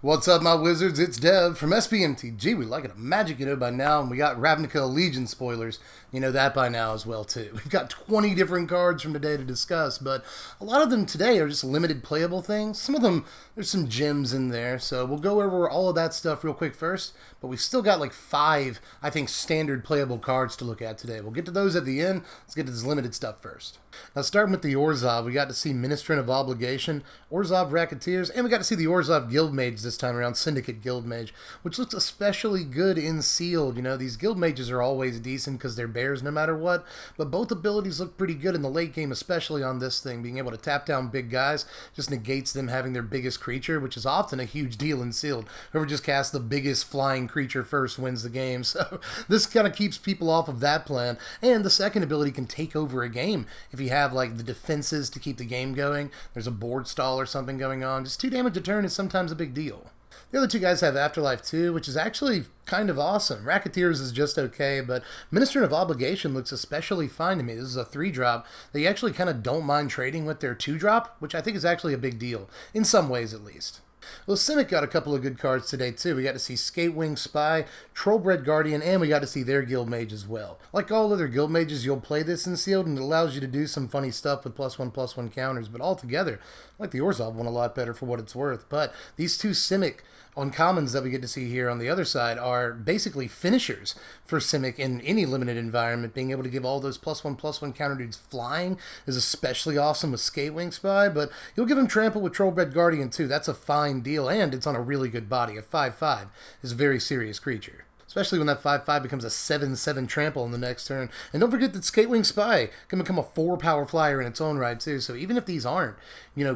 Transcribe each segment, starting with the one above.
What's up, my wizards? It's Dev from Mtg. We like it a magic, by now, and we got Ravnica Legion spoilers. You know that by now as well, too. We've got 20 different cards from today to discuss, but a lot of them today are just limited playable things. Some of them, there's some gems in there, so we'll go over all of that stuff real quick first, but we still got like 5, I think, standard playable cards to look at today. We'll get to those at the end. Let's get to this limited stuff first. Now, starting with the Orzhov, we got to see Ministrant of Obligation, Orzhov Racketeers, and we got to see the Orzhov Guildmage this time around, Syndicate Guildmage, which looks especially good in sealed. These Guildmages are always decent because they're bears no matter what, but both abilities look pretty good in the late game, especially on this thing. Being able to tap down big guys just negates them having their biggest creature, which is often a huge deal in sealed. Whoever just casts the biggest flying creature first wins the game, so this kind of keeps people off of that plan, and the second ability can take over a game if you have like the defenses to keep the game going. There's a board stall or something going on. Just 2 damage a turn is sometimes a big deal. The other 2 guys have Afterlife 2, which is actually kind of awesome. Racketeers is just okay, but Ministrant of Obligation looks especially fine to me. This is a 3-drop that you actually kind of don't mind trading with their 2-drop, which I think is actually a big deal, in some ways at least. Well, Simic got a couple of good cards today, too. We got to see Skatewing Spy, Trollbred Guardian, and we got to see their Guild Mage as well. Like all other Guild Mages, you'll play this in sealed, and it allows you to do some funny stuff with +1/+1 counters, but altogether, I like the Orzhov one a lot better for what it's worth. But these 2 Simic uncommons that we get to see here on the other side are basically finishers for Simic in any limited environment. Being able to give all those +1/+1 counter dudes flying is especially awesome with Skatewing Spy, but you'll give him Trample with Trollbred Guardian too. That's a fine deal, and it's on a really good body. A 5/5 is a very serious creature, especially when that 5/5 becomes a 7/7 trample in the next turn. And don't forget that Skatewing Spy can become a 4-power flyer in its own right, too. So even if these aren't,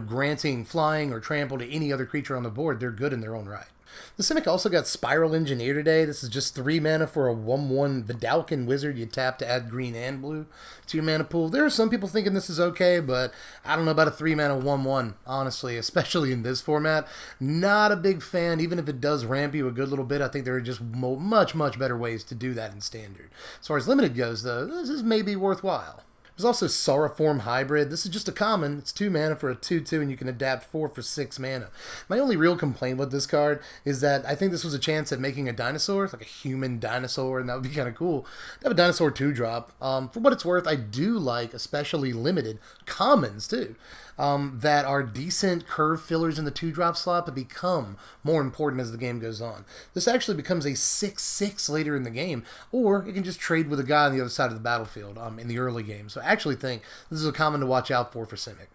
granting flying or trample to any other creature on the board, they're good in their own right. The Simic also got Spiral Engineer today. This is just 3 mana for a 1/1 Vidalcan Wizard. You tap to add green and blue to your mana pool. There are some people thinking this is okay, but I don't know about a 3 mana 1/1, honestly, especially in this format. Not a big fan, even if it does ramp you a good little bit. I think there are just much, much better ways to do that in Standard. As far as Limited goes, though, this is maybe worthwhile. There's also Sauroform Hybrid. This is just a common. It's 2 mana for a 2/2, and you can adapt 4 for 6 mana. My only real complaint with this card is that I think this was a chance at making a dinosaur, like a human dinosaur, and that would be kind of cool. To have a dinosaur 2-drop. For what it's worth, I do like especially limited commons, too, that are decent curve fillers in the 2-drop slot, but become more important as the game goes on. This actually becomes a 6/6 later in the game, or you can just trade with a guy on the other side of the battlefield in the early game. So I actually think this is a common to watch out for Simic.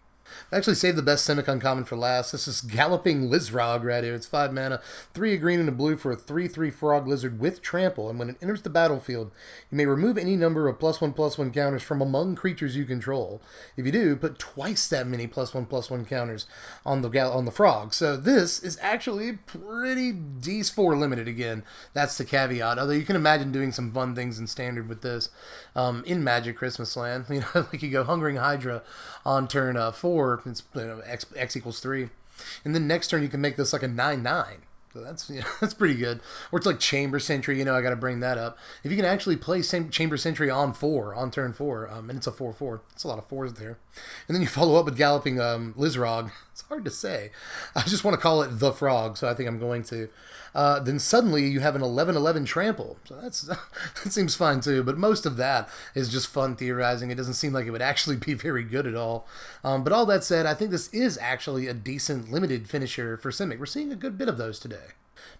I actually saved the best Simic uncommon for last. This is Galloping Lizrog right here. It's 5 mana, 3 green and a blue for a 3/3 frog lizard with trample, and when it enters the battlefield, you may remove any number of +1/+1 counters from among creatures you control. If you do, put twice that many +1/+1 counters on the frog. So this is actually pretty decent for limited again. That's the caveat. Although you can imagine doing some fun things in Standard with this in Magic Christmas Land. Like you go Hungering Hydra on turn 4. It's X equals 3, and then next turn you can make this like a 9/9. So that's that's pretty good. Or it's like Chamber Sentry. I got to bring that up. If you can actually play Chamber Sentry on turn 4, and it's a 4/4. It's a lot of 4s there. And then you follow up with Galloping Lizrog. It's hard to say. I just want to call it the Frog, so I think I'm going to. Then suddenly you have an 11/11 trample. So that seems fine too, but most of that is just fun theorizing. It doesn't seem like it would actually be very good at all. But all that said, I think this is actually a decent limited finisher for Simic. We're seeing a good bit of those today.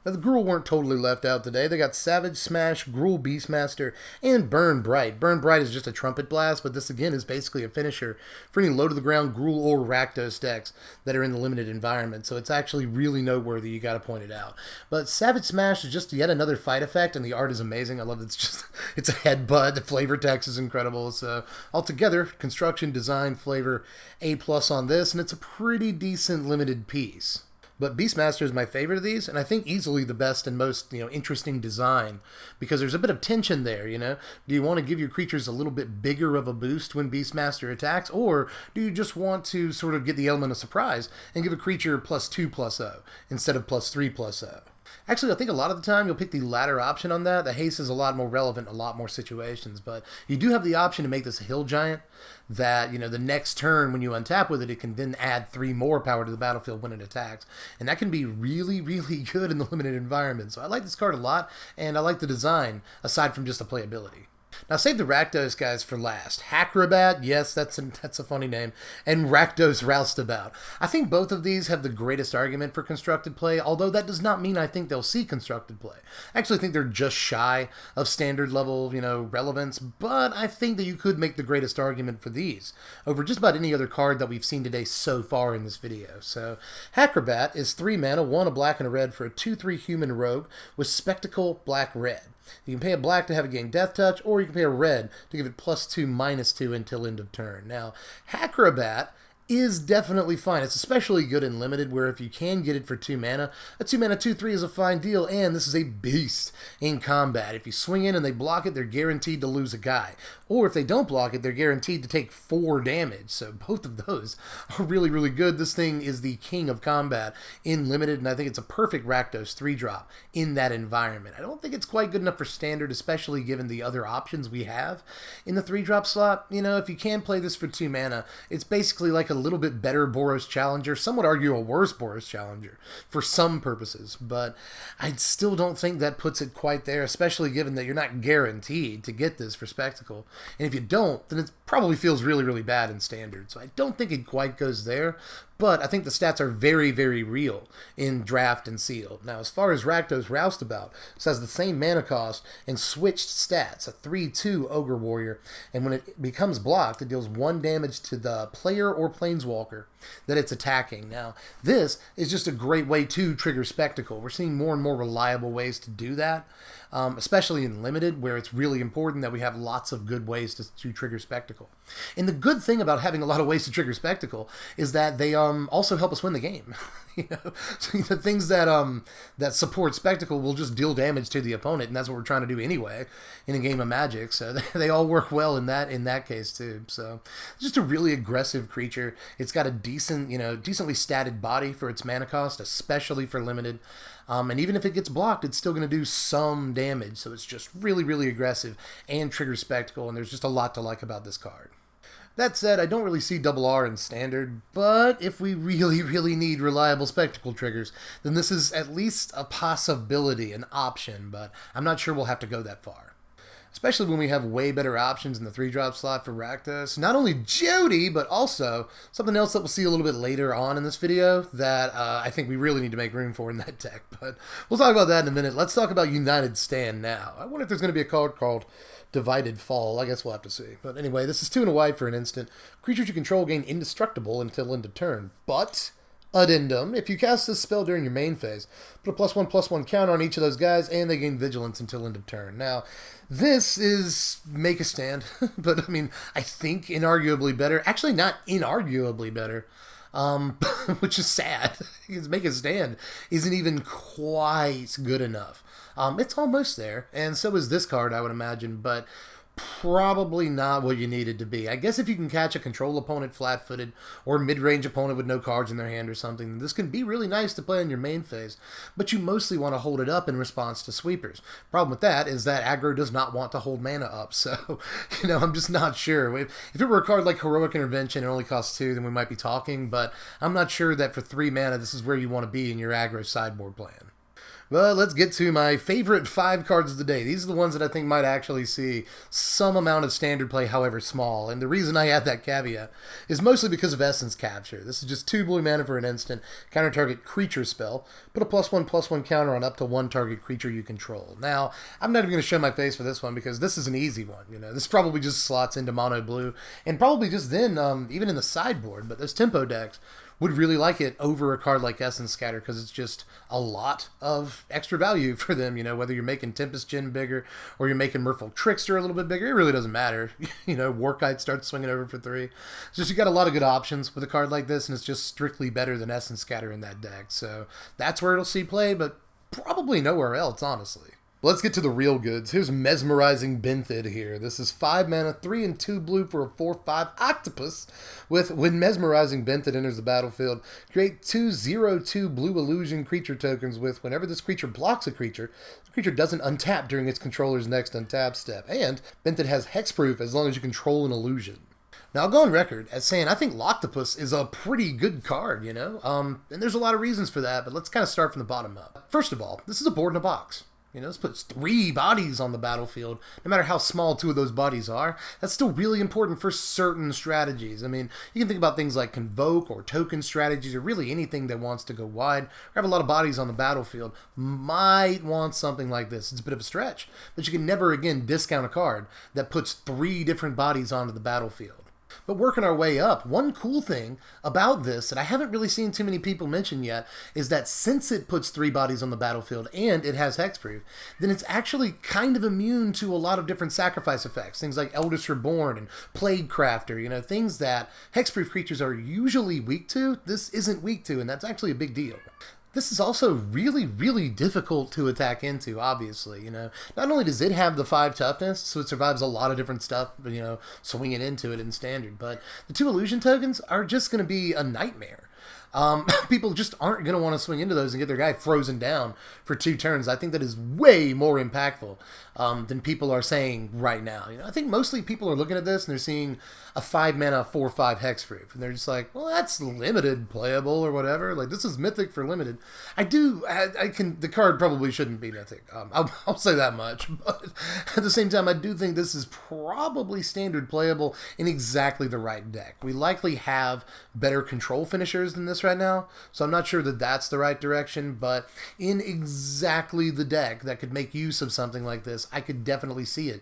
Now, the Gruul weren't totally left out today. They got Savage Smash, Gruul Beastmaster, and Burn Bright. Burn Bright is just a Trumpet Blast, but this again is basically a finisher for any low-to-the-ground Gruul or Rakdos decks that are in the limited environment, so it's actually really noteworthy. You got to point it out. But Savage Smash is just yet another fight effect, and the art is amazing. I love that it's a headbutt. The flavor text is incredible. So altogether, construction, design, flavor, A+ on this, and it's a pretty decent limited piece. But Beastmaster is my favorite of these, and I think easily the best and most interesting design, because there's a bit of tension there. Do you want to give your creatures a little bit bigger of a boost when Beastmaster attacks, or do you just want to sort of get the element of surprise and give a creature +2/+0 instead of +3/+0? Actually, I think a lot of the time you'll pick the latter option on that. The haste is a lot more relevant in a lot more situations, but you do have the option to make this a hill giant that, the next turn when you untap with it, it can then add 3 more power to the battlefield when it attacks. And that can be really, really good in the limited environment. So I like this card a lot, and I like the design, aside from just the playability. Now, save the Rakdos guys for last. Hackrobat, yes, that's a funny name, and Rakdos Roustabout. I think both of these have the greatest argument for constructed play, although that does not mean I think they'll see constructed play. I actually think they're just shy of standard level, relevance, but I think that you could make the greatest argument for these over just about any other card that we've seen today so far in this video. So, Hackrobat is 3 mana, 1 a black and a red for a 2/3 human rogue with Spectacle black-red. You can pay a black to have it gain Death Touch, or you can pay a red to give it +2/-2 until end of turn. Now, Hackrobat is definitely fine. It's especially good in limited, where if you can get it for 2 mana, a 2 mana 2/3 is a fine deal, and this is a beast in combat. If you swing in and they block it, they're guaranteed to lose a guy. Or if they don't block it, they're guaranteed to take 4 damage. So both of those are really, really good. This thing is the king of combat in limited, and I think it's a perfect Rakdos 3-drop in that environment. I don't think it's quite good enough for standard, especially given the other options we have in the 3-drop slot. If you can play this for 2 mana, it's basically like a little bit better Boros Challenger. Some would argue a worse Boros Challenger for some purposes, but I still don't think that puts it quite there, especially given that you're not guaranteed to get this for Spectacle. And if you don't, then it probably feels really, really bad in standard. So I don't think it quite goes there, but I think the stats are very, very real in draft and sealed. Now, as far as Rakdos Roustabout, this has the same mana cost and switched stats, a 3/2 Ogre Warrior, and when it becomes blocked, it deals 1 damage to the player or Planeswalker that it's attacking. Now, this is just a great way to trigger Spectacle. We're seeing more and more reliable ways to do that, especially in limited, where it's really important that we have lots of good ways to trigger Spectacle. And the good thing about having a lot of ways to trigger Spectacle is that they also help us win the game. So the things that support Spectacle will just deal damage to the opponent, and that's what we're trying to do anyway in a game of Magic. So they all work well in that case too. So it's just a really aggressive creature. It's got a decently statted body for its mana cost, especially for limited. And even if it gets blocked, it's still going to do some damage. So it's just really, really aggressive and triggers Spectacle, and there's just a lot to like about this card. That said, I don't really see double R in standard, but if we really, really need reliable Spectacle triggers, then this is at least a possibility, an option, but I'm not sure we'll have to go that far. Especially when we have way better options in the 3-drop slot for Rakdos. Not only Jody, but also something else that we'll see a little bit later on in this video that I think we really need to make room for in that deck. But we'll talk about that in a minute. Let's talk about United Stand now. I wonder if there's going to be a card called Divided Fall. I guess we'll have to see. But anyway, this is 2 and a white for an instant. Creatures you control gain indestructible until end of turn. But addendum, if you cast this spell during your main phase, put a +1/+1 counter on each of those guys, and they gain vigilance until end of turn. Now, this is make a stand, but I mean, I think inarguably better. Actually, not inarguably better, which is sad, because make a stand isn't even quite good enough. It's almost there, and so is this card, I would imagine, but probably not what you need it to be. I guess if you can catch a control opponent flat-footed or mid-range opponent with no cards in their hand or something, this can be really nice to play in your main phase, but you mostly want to hold it up in response to sweepers. Problem with that is that aggro does not want to hold mana up, so, I'm just not sure. If it were a card like Heroic Intervention and only costs 2, then we might be talking, but I'm not sure that for 3 mana this is where you want to be in your aggro sideboard plan. But let's get to my favorite 5 cards of the day. These are the ones that I think might actually see some amount of standard play, however small. And the reason I add that caveat is mostly because of Essence Capture. This is just 2 blue mana for an instant, counter target creature spell. Put a +1/+1 counter on up to 1 target creature you control. Now, I'm not even going to show my face for this one because this is an easy one. This probably just slots into mono blue, and probably just then, even in the sideboard. But those tempo decks would really like it over a card like Essence Scatter because it's just a lot of extra value for them, whether you're making Tempest Djinn bigger or you're making Merfolk Trickster a little bit bigger, it really doesn't matter. Warkite starts swinging over for 3. It's just you got a lot of good options with a card like this, and it's just strictly better than Essence Scatter in that deck. So that's where it'll see play, but probably nowhere else, honestly. Let's get to the real goods. Here's Mesmerizing Benthid here. This is 5 mana, 3 and 2 blue for a 4/5 octopus. When Mesmerizing Benthid enters the battlefield, create 2/0/2 blue illusion creature tokens with whenever this creature blocks a creature, the creature doesn't untap during its controller's next untap step. And Benthid has hexproof as long as you control an illusion. Now, I'll go on record as saying I think Loctopus is a pretty good card, you know? And there's a lot of reasons for that, but let's kind of start from the bottom up. First of all, this is a board in a box. You know, this puts 3 bodies on the battlefield. No matter how small 2 of those bodies are, that's still really important for certain strategies. I mean, you can think about things like Convoke or token strategies or really anything that wants to go wide or have a lot of bodies on the battlefield might want something like this. It's a bit of a stretch, but you can never again discount a card that puts 3 different bodies onto the battlefield. But working our way up, one cool thing about this that I haven't really seen too many people mention yet is that since it puts 3 bodies on the battlefield and it has hexproof, then it's actually kind of immune to a lot of different sacrifice effects. Things like Eldest Reborn and Plague Crafter, you know, things that hexproof creatures are usually weak to, this isn't weak to, and that's actually a big deal. This is also really, really difficult to attack into, obviously, you know. Not only does it have the 5 toughness, so it survives a lot of different stuff, you know, swinging into it in standard, but the 2 illusion tokens are just going to be a nightmare. People just aren't going to want to swing into those and get their guy frozen down for 2 turns. I think that is way more impactful than people are saying right now. You know, I think mostly people are looking at this and they're seeing a 5 mana 4/5 hexproof, and they're just like, well, that's limited playable or whatever. Like, this is mythic for limited. The card probably shouldn't be mythic. I'll say that much. But at the same time, I do think this is probably standard playable in exactly the right deck. We likely have better control finishers than this right now, so I'm not sure that that's the right direction, but in exactly the deck that could make use of something like this, I could definitely see it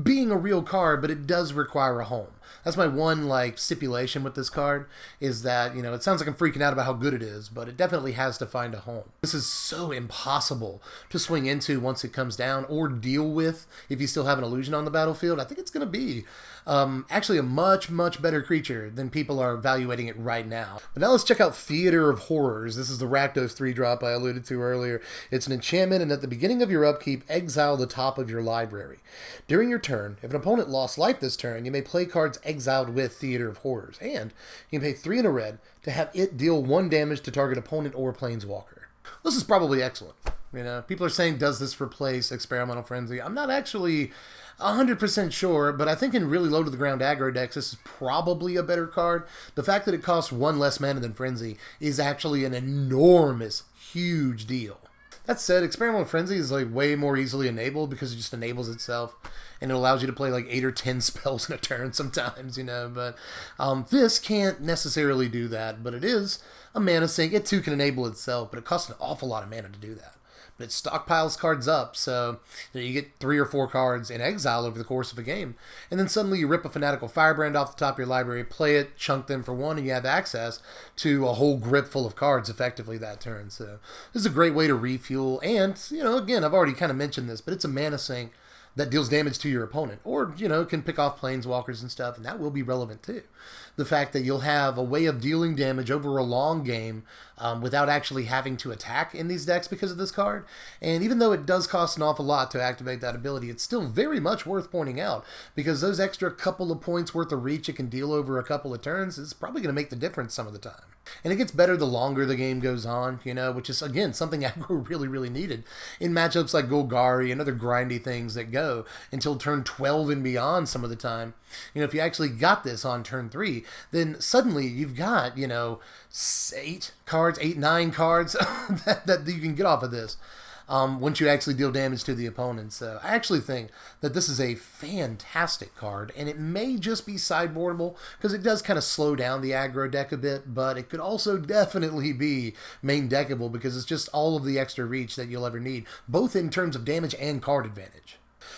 being a real card, but it does require a home. That's my one, like, stipulation with this card, is that, you know, it sounds like I'm freaking out about how good it is, but it definitely has to find a home. This is so impossible to swing into once it comes down, or deal with if you still have an illusion on the battlefield. I think it's going to be actually a much, much better creature than people are evaluating it right now. But now let's check out Theater of Horrors. This is the Rakdos 3-drop I alluded to earlier. It's an enchantment, and at the beginning of your upkeep, exile the top of your library. During your turn, if an opponent lost life this turn, you may play cards exiled with Theater of Horrors, and you can pay 3 and a red to have it deal 1 damage to target opponent or planeswalker. This is probably excellent. You know, people are saying, does this replace Experimental Frenzy? I'm not actually 100% sure, but I think in really low to the ground aggro decks, this is probably a better card. The fact that it costs 1 less mana than Frenzy is actually an enormous, huge deal. That said, Experimental Frenzy is like way more easily enabled because it just enables itself, and it allows you to play like 8 or 10 spells in a turn sometimes, you know, but this can't necessarily do that, but it is a mana sink. It too can enable itself, but it costs an awful lot of mana to do that. But it stockpiles cards up, so you get 3 or 4 cards in exile over the course of a game. And then suddenly you rip a Fanatical Firebrand off the top of your library, play it, chunk them for 1, and you have access to a whole grip full of cards effectively that turn. So this is a great way to refuel. And, you know, again, I've already kind of mentioned this, but it's a mana sink that deals damage to your opponent, or, you know, can pick off planeswalkers and stuff, and that will be relevant too. The fact that you'll have a way of dealing damage over a long game without actually having to attack in these decks because of this card. And even though it does cost an awful lot to activate that ability, it's still very much worth pointing out, because those extra couple of points worth of reach it can deal over a couple of turns is probably going to make the difference some of the time. And it gets better the longer the game goes on, you know, which is, again, something aggro really, really needed in matchups like Golgari and other grindy things that go until turn 12 and beyond some of the time. You know, if you actually got this on turn 3, then suddenly you've got, you know, 8, 9 cards that you can get off of this. Once you actually deal damage to the opponent. So I actually think that this is a fantastic card, and it may just be sideboardable because it does kind of slow down the aggro deck a bit, but it could also definitely be main deckable because it's just all of the extra reach that you'll ever need, both in terms of damage and card advantage.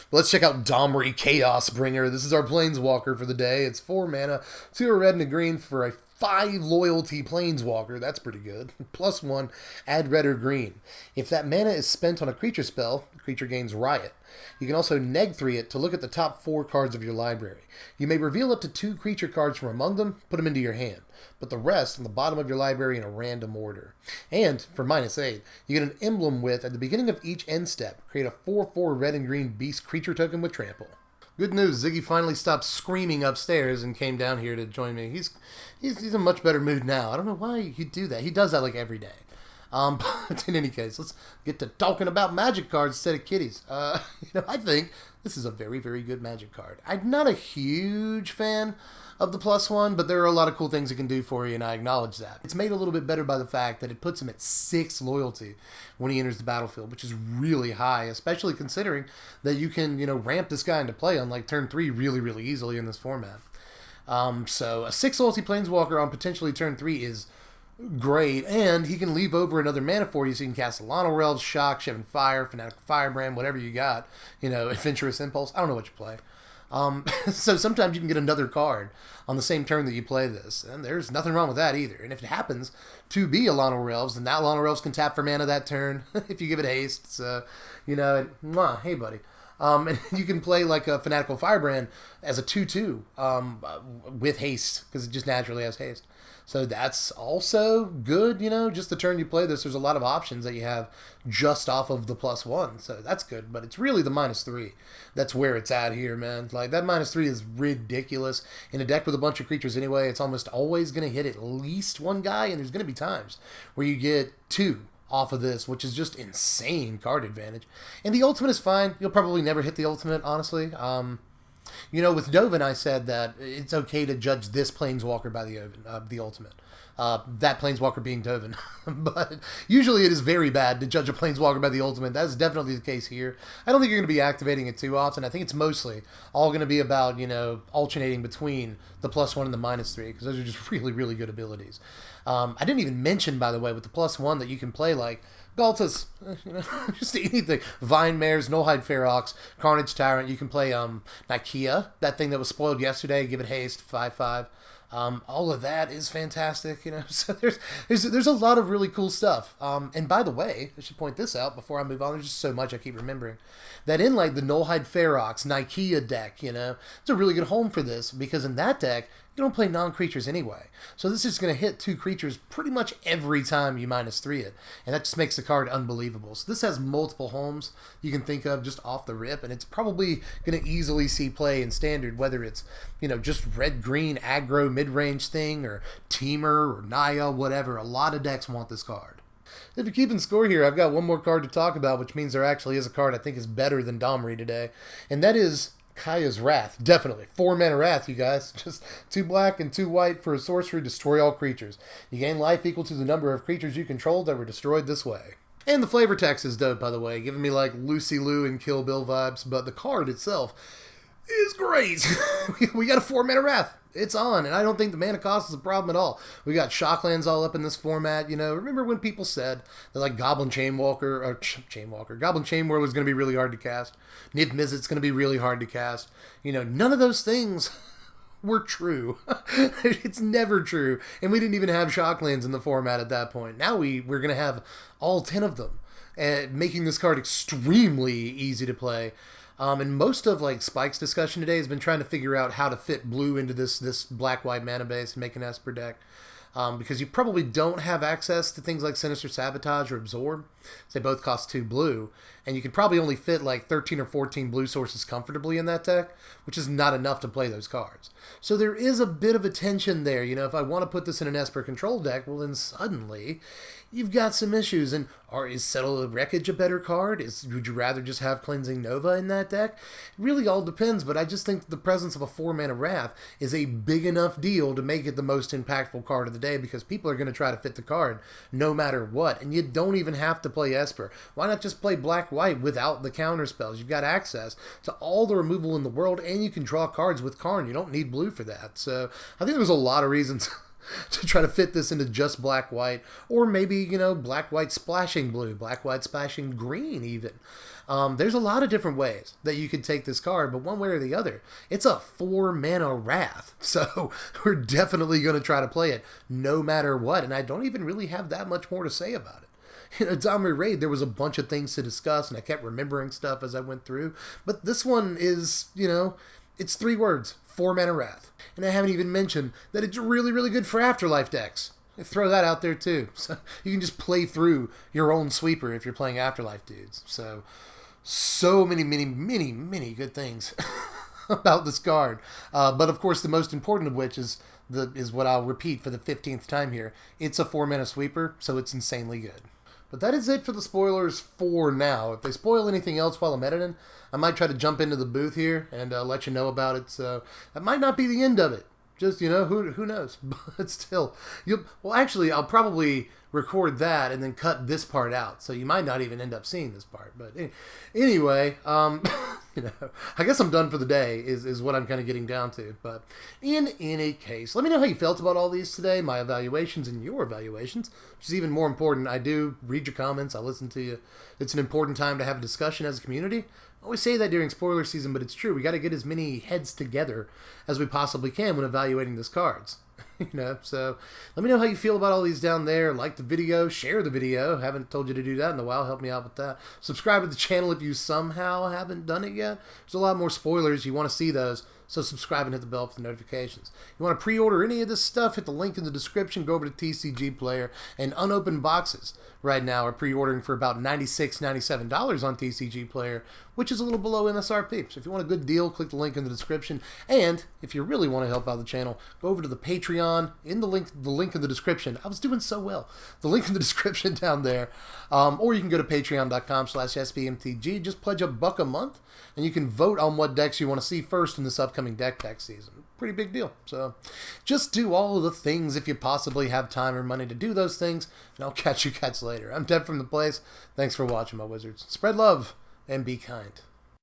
Let's check out Domri Chaos Bringer. This is our Planeswalker for the day. It's 4 mana, 2 a red and a green for a 5 loyalty Planeswalker. That's pretty good. +1, add red or green. If that mana is spent on a creature spell, the creature gains Riot. You can also neg-3 it to look at the top 4 cards of your library. You may reveal up to 2 creature cards from among them, put them into your hand. Put the rest on the bottom of your library in a random order. And, for -8, you get an emblem with, at the beginning of each end step, create a 4/4 red and green beast creature token with trample. Good news, Ziggy finally stopped screaming upstairs and came down here to join me. He's in a much better mood now. I don't know why he'd do that. He does that like every day. But in any case, let's get to talking about Magic cards instead of kitties. I think this is a very, very good Magic card. I'm not a huge fan of the +1, but there are a lot of cool things it can do for you, and I acknowledge that. It's made a little bit better by the fact that it puts him at 6 loyalty when he enters the battlefield, which is really high, especially considering that you can, ramp this guy into play on like turn 3 really, really easily in this format. So a 6 loyalty Planeswalker on potentially turn 3 is great, and he can leave over another mana for you, so you can cast Alano Rel's, Shock, Shivan Fire, Fanatical Firebrand, whatever you got, Adventurous Impulse, I don't know what you play. So sometimes you can get another card on the same turn that you play this, and there's nothing wrong with that either. And if it happens to be Alano Rel's, then that Alano Rel's can tap for mana that turn if you give it haste. So, hey buddy. And you can play like a Fanatical Firebrand as a 2/2 with haste, because it just naturally has haste. So that's also good, just the turn you play this, there's a lot of options that you have just off of the +1. So that's good, but it's really the -3. That's where it's at here, man. Like, that -3 is ridiculous. In a deck with a bunch of creatures anyway, it's almost always going to hit at least one guy, and there's going to be times where you get 2 off of this, which is just insane card advantage. And the ultimate is fine. You'll probably never hit the ultimate, honestly. With Dovin, I said that it's okay to judge this Planeswalker by the ultimate. That Planeswalker being Dovin. But usually it is very bad to judge a Planeswalker by the ultimate. That's definitely the case here. I don't think you're going to be activating it too often. I think it's mostly all going to be about, alternating between the +1 and the -3, because those are just really, really good abilities. I didn't even mention, by the way, with the +1 that you can play like Galtas, just anything. Vine Mares, Nullhide Ferox, Carnage Tyrant. You can play Nikea, that thing that was spoiled yesterday. Give it haste, 5/5. All of that is fantastic, So there's a lot of really cool stuff. And by the way, I should point this out before I move on. There's just so much I keep remembering. That in like the Nullhide Ferox, Nikea deck, it's a really good home for this, because in that deck you don't play non-creatures anyway. So this is going to hit 2 creatures pretty much every time you -3 it. And that just makes the card unbelievable. So this has multiple homes you can think of just off the rip. And it's probably going to easily see play in Standard, whether it's, just red-green aggro mid-range thing, or Teamer, or Naya, whatever. A lot of decks want this card. If you're keeping score here, I've got one more card to talk about, which means there actually is a card I think is better than Domri today. And that is Kaya's Wrath. Definitely. 4 mana Wrath, you guys. Just 2 black and 2 white for a sorcery. Destroy all creatures. You gain life equal to the number of creatures you controlled that were destroyed this way. And the flavor text is dope, by the way. Giving me like Lucy Liu and Kill Bill vibes. But the card itself is great. We got a 4 mana Wrath. It's on, and I don't think the mana cost is a problem at all. We got Shocklands all up in this format. Remember when people said that like Goblin Chainwalker was going to be really hard to cast? Niv Mizzet's going to be really hard to cast. None of those things were true. It's never true. And we didn't even have Shocklands in the format at that point. Now we're going to have all 10 of them, making this card extremely easy to play. And most of like Spike's discussion today has been trying to figure out how to fit blue into this black-white mana base and make an Esper deck. Because you probably don't have access to things like Sinister Sabotage or Absorb. They both cost 2 blue. And you can probably only fit like 13 or 14 blue sources comfortably in that deck, which is not enough to play those cards. So there is a bit of a tension there. If I want to put this in an Esper control deck, well then suddenly you've got some issues. And is Settle the Wreckage a better card? Would you rather just have Cleansing Nova in that deck? It really all depends, but I just think the presence of a 4 mana Wrath is a big enough deal to make it the most impactful card of the day, because people are going to try to fit the card no matter what. And you don't even have to play Esper. Why not just play black-white without the counter spells? You've got access to all the removal in the world, and you can draw cards with Karn. You don't need blue for that. So I think there's a lot of reasons to try to fit this into just black-white, or maybe, you know, black-white splashing blue, black-white splashing green even. There's a lot of different ways that you could take this card, but one way or the other, it's a 4-mana Wrath. So we're definitely going to try to play it no matter what, and I don't even really have that much more to say about it. In a Domri raid, there was a bunch of things to discuss, and I kept remembering stuff as I went through, but this one is, you know, it's 3 words, 4-mana Wrath. And I haven't even mentioned that it's really, really good for Afterlife decks. I throw that out there too. So you can just play through your own sweeper if you're playing Afterlife dudes. So many good things about this card. But of course, the most important of which is what I'll repeat for the 15th time here. It's a 4-mana sweeper, so it's insanely good. But that is it for the spoilers for now. If they spoil anything else while I'm editing, I might try to jump into the booth here and let you know about it. So that might not be the end of it. Just, you know, who knows? But still, well, actually, I'll probably record that and then cut this part out. So you might not even end up seeing this part. But anyway, you know, I guess I'm done for the day is what I'm kind of getting down to. But in any case, let me know how you felt about all these today, my evaluations and your evaluations, which is even more important. I do read your comments. I listen to you. It's an important time to have a discussion as a community. I always say that during spoiler season, but it's true. We got to get as many heads together as we possibly can when evaluating these cards. You know, so let me know how you feel about all these down there. Like the video, share the video. Haven't told you to do that in a while. Help me out with that. Subscribe to the channel if you somehow haven't done it yet. There's a lot more spoilers. You want to see those, so subscribe and hit the bell for the notifications. You want to pre-order any of this stuff, hit the link in the description. Go over to TCG Player, and unopened boxes right now are pre-ordering for about $96, $97 on TCG Player, which is a little below MSRP. So if you want a good deal, click the link in the description. And if you really want to help out the channel, go over to the Patreon in the link in the description. I was doing so well. The link in the description down there. Or you can go to patreon.com/SBMTG. Just pledge $1 a month, and you can vote on what decks you want to see first in this upcoming deck tech season. Pretty big deal. So just do all of the things if you possibly have time or money to do those things, and I'll catch you guys later. I'm Deb from The Place. Thanks for watching, my wizards. Spread love and be kind.